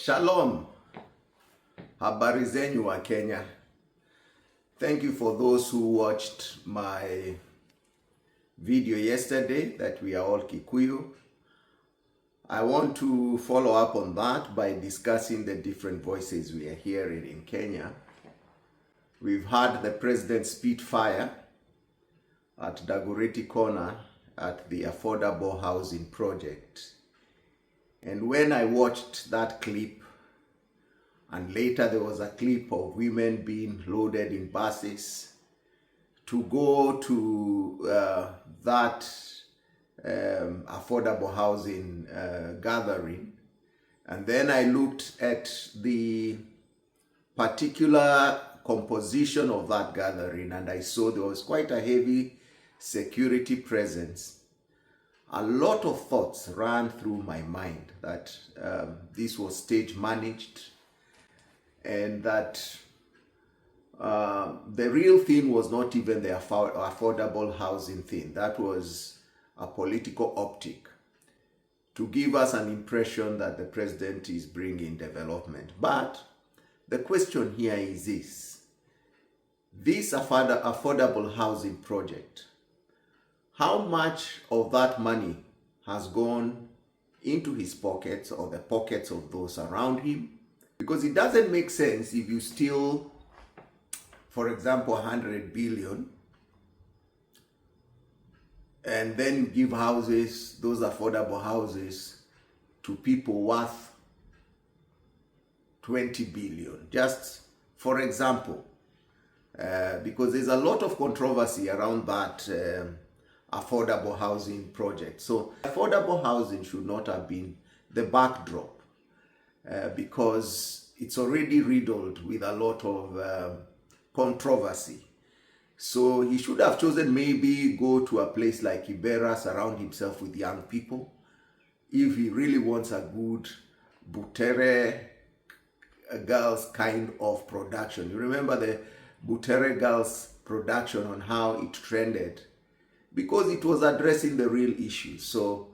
Shalom, habari zenyu wa Kenya. Thank you for those who watched my video yesterday that we are all Kikuyu. I want to follow up on that by discussing the different voices we are hearing in Kenya. We've had the president spit fire at Dagoretti Corner at the affordable housing project. And when I watched that clip, and later there was a clip of women being loaded in buses to go to that affordable housing gathering. And then I looked at the particular composition of that gathering, and I saw there was quite a heavy security presence. A lot of thoughts ran through my mind that this was stage managed, and that the real thing was not even the affordable housing thing. That was a political optic to give us an impression that the president is bringing development. But the question here is this affordable housing project, how much of that money has gone into his pockets or the pockets of those around him? Because it doesn't make sense if you steal, for example, 100 billion, and then you give houses, those affordable houses, to people worth 20 billion. Just for example, because there's a lot of controversy around that affordable housing project. So affordable housing should not have been the backdrop because it's already riddled with a lot of controversy. So he should have chosen maybe go to a place like Kibera, surround himself with young people, if he really wants a good Butere Girls kind of production. You remember the Butere Girls production on how it trended, because it was addressing the real issue. So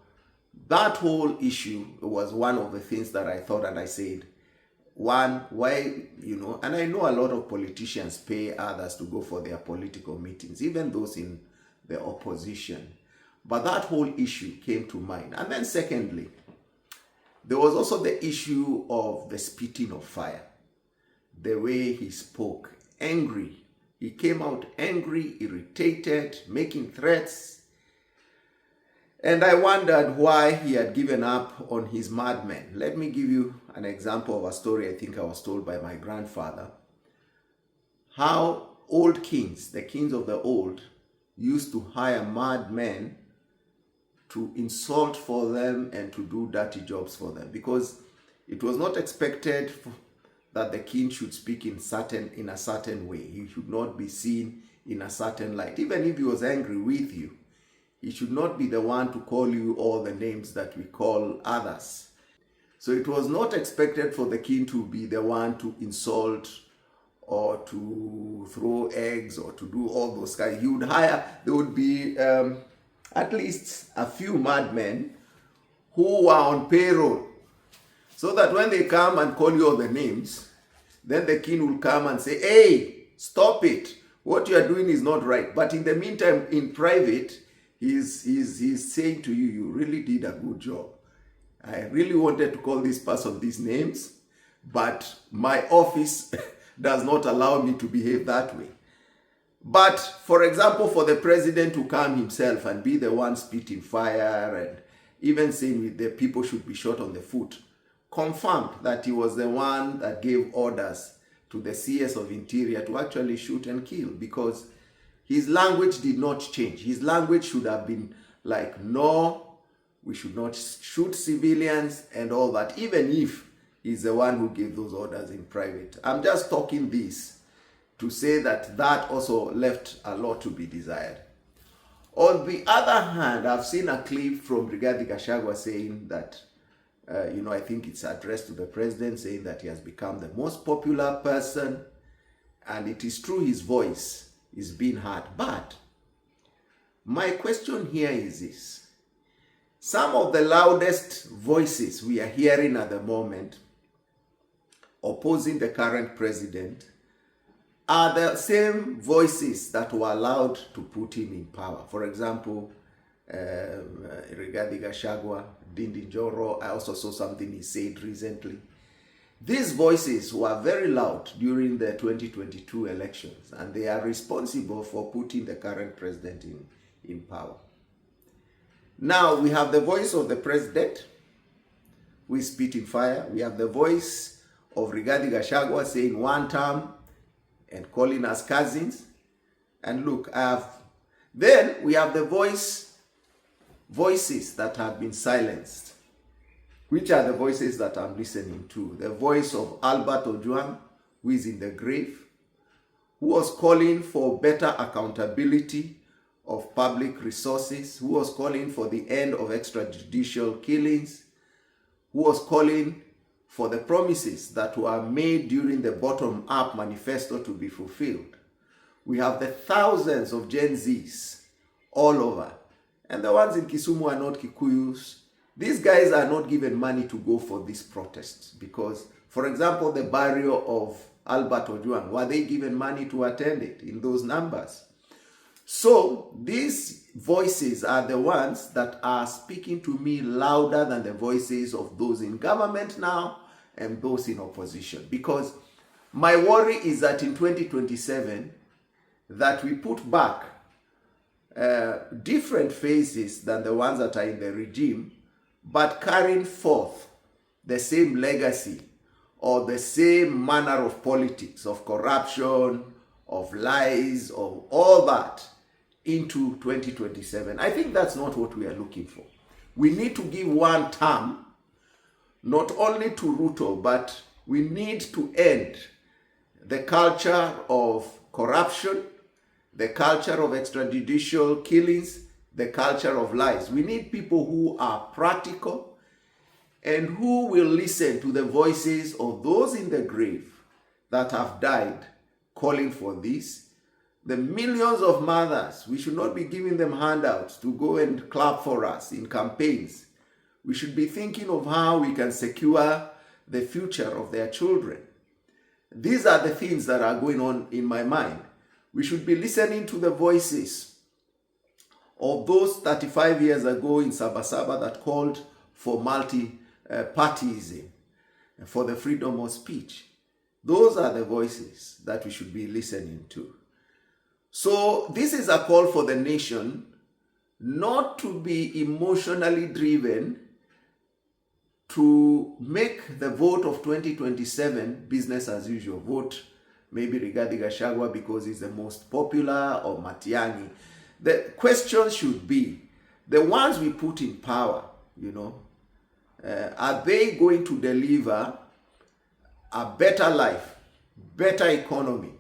that whole issue was one of the things that I thought, and I said, one, why, and I know a lot of politicians pay others to go for their political meetings, even those in the opposition. But that whole issue came to mind. And then secondly, there was also the issue of the spitting of fire. The way he spoke, angry. He came out angry, irritated, making threats. And I wondered why he had given up on his madmen. Let me give you an example of a story I think I was told by my grandfather. How old kings, the kings of the old, used to hire madmen to insult for them and to do dirty jobs for them, because it was not expected that the king should speak in a certain way. He should not be seen in a certain light. Even if he was angry with you, he should not be the one to call you all the names that we call others. So it was not expected for the king to be the one to insult or to throw eggs or to do all those guys. He would hire, there would be at least a few madmen who were on payroll, so that when they come and call you all the names, then the king will come and say, hey, stop it. What you are doing is not right. But in the meantime, in private, he's saying to you, you really did a good job. I really wanted to call this person these names, but my office does not allow me to behave that way. But, for example, for the president to come himself and be the one spitting fire and even saying the people should be shot on the foot, confirmed that he was the one that gave orders to the CS of Interior to actually shoot and kill, because his language did not change. His language should have been like, no, we should not shoot civilians and all that, even if he's the one who gave those orders in private. I'm just talking this to say that that also left a lot to be desired. On the other hand, I've seen a clip from Rigathi Gachagua saying that, I think it's addressed to the president, saying that he has become the most popular person, and it is true his voice is being heard. But my question here is this. Some of the loudest voices we are hearing at the moment opposing the current president are the same voices that were allowed to put him in power. For example, Rigathi Gachagua, Ndindi Nyoro. I also saw something he said recently. These voices were very loud during the 2022 elections, and they are responsible for putting the current president in power. Now, we have the voice of the president, who is spitting fire. We have the voice of Rigathi Gachagua saying one term and calling us cousins. And look, then we have the voices that have been silenced. Which are the voices that I'm listening to? The voice of Albert Ojwang, who is in the grave, who was calling for better accountability of public resources, who was calling for the end of extrajudicial killings, who was calling for the promises that were made during the bottom-up manifesto to be fulfilled. We have the thousands of Gen Zs all over, and the ones in Kisumu are not Kikuyus. These guys are not given money to go for these protests because, for example, the burial of Albert Ojwang, were they given money to attend it in those numbers? So these voices are the ones that are speaking to me louder than the voices of those in government now and those in opposition. Because my worry is that in 2027, that we put back different faces than the ones that are in the regime, but carrying forth the same legacy or the same manner of politics, of corruption, of lies, of all that into 2027. I think that's not what we are looking for. We need to give one term, not only to Ruto, but we need to end the culture of corruption, the culture of extrajudicial killings, the culture of lies. We need people who are practical and who will listen to the voices of those in the grave that have died calling for this. The millions of mothers, we should not be giving them handouts to go and clap for us in campaigns. We should be thinking of how we can secure the future of their children. These are the things that are going on in my mind. We should be listening to the voices of those 35 years ago in Sabasaba that called for multi-partyism, for the freedom of speech. Those are the voices that we should be listening to. So this is a call for the nation not to be emotionally driven to make the vote of 2027 business as usual. Vote maybe Rigathi Gachagua because he's the most popular, or Matiang'i. The question should be, the ones we put in power, are they going to deliver a better life, better economy,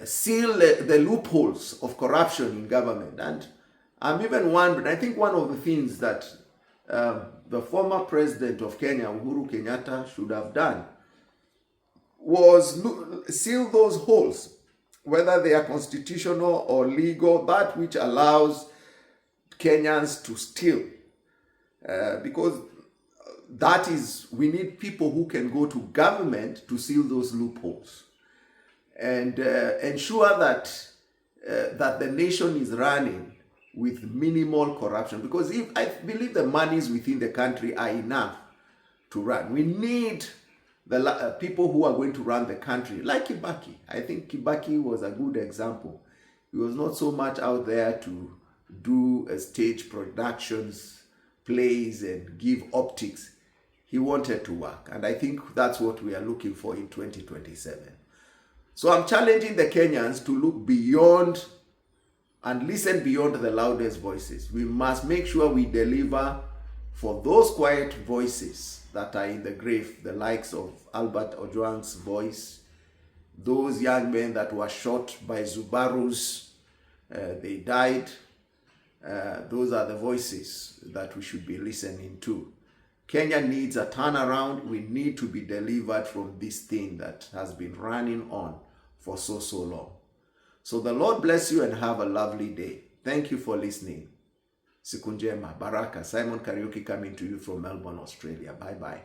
seal the loopholes of corruption in government? And I'm even wondering, I think one of the things that the former president of Kenya, Uhuru Kenyatta, should have done was seal those holes, whether they are constitutional or legal, that which allows Kenyans to steal. Because that is, we need people who can go to government to seal those loopholes and ensure that that the nation is running with minimal corruption. Because I believe the monies within the country are enough to run. We need the people who are going to run the country, like Kibaki. I think Kibaki was a good example. He was not so much out there to do stage productions, plays, and give optics. He wanted to work. And I think that's what we are looking for in 2027. So I'm challenging the Kenyans to look beyond and listen beyond the loudest voices. We must make sure we deliver for those quiet voices that are in the grave, the likes of Albert Ojwang's voice, those young men that were shot by Subarus, they died. Those are the voices that we should be listening to. Kenya needs a turnaround. We need to be delivered from this thing that has been running on for so long. So the Lord bless you and have a lovely day. Thank you for listening. Siku njema, Baraka, Simon Kariuki coming to you from Melbourne, Australia. Bye-bye.